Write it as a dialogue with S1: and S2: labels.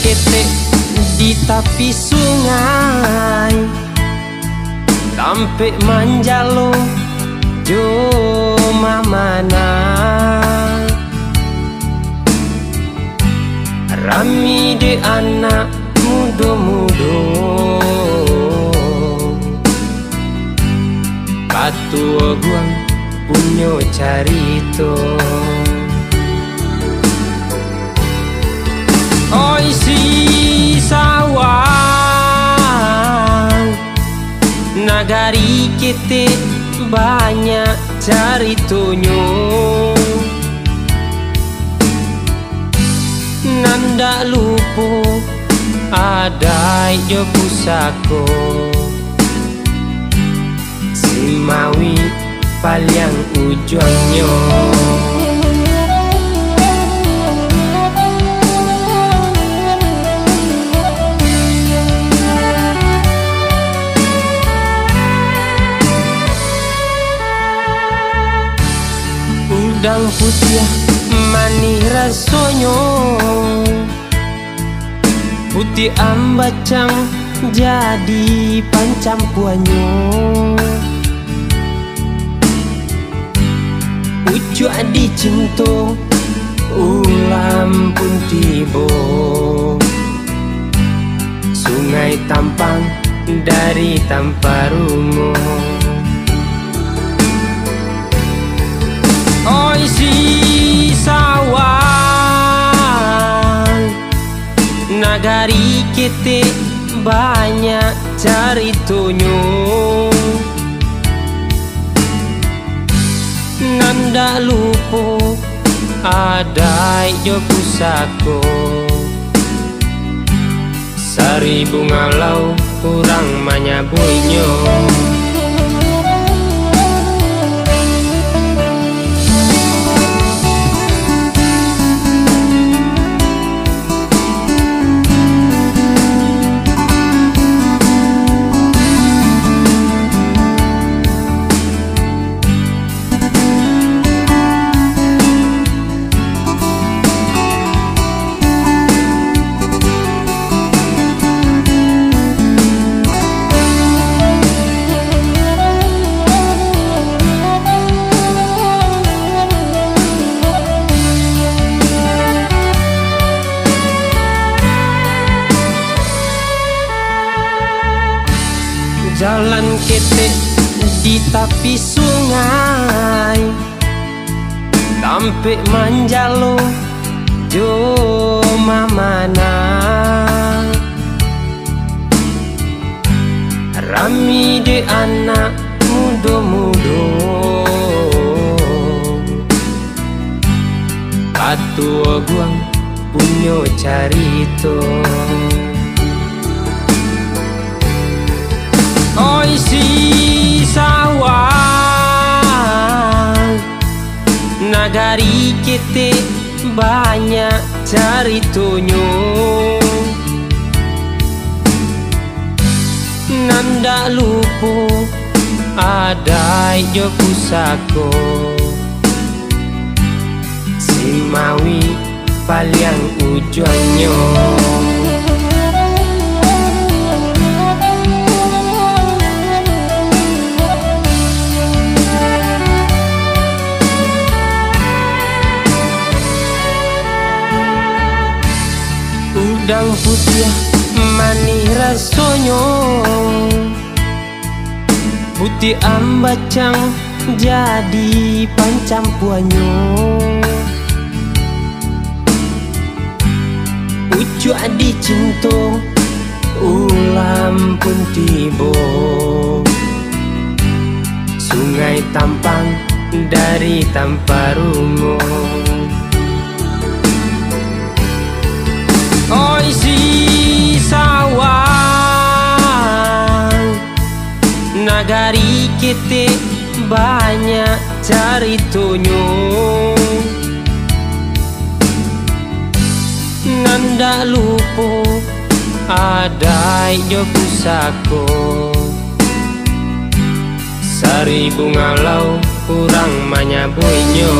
S1: ketek di tepi sungai, tampek manjalo jo mamana. Rami de anak mudo-mudo, katua guang punyo carito. Oi si sawang, nagari kete banyak caritonyo. Nanda lupo adai jo pusako, simawi palyang ujungnya. Udang putih manis rasonyo, putih ambacang jadi pancampuanyo. Ucu adi cinto ulam pun tibo, sungai tampang dari Tamparungo. Oi si sawang, nagari kete banyak caritonyo. Nanda lupo adai jo pusako, sari bunga lau kurang manyabuinyo. Jalan ketek di tepi sungai, tampek manjalo jo mamana. Rami de anak mudo-mudo, katua guang punyo carito. Oi si sawang, nagari kete banyak caritonyo. Nanda lupo adai jo pusako, simawi palyang ujungnya. Udang putih manis rasonyo, putih ambacang jadi pancampuanyo. Ucu adi cinto ulam pun tibo, sungai tampang dari Tamparungo. Oi si sawang, nagari kete banyak caritonyo. Nanda lupo adai jo pusako, sari bunga lau kurang manyabuinyo.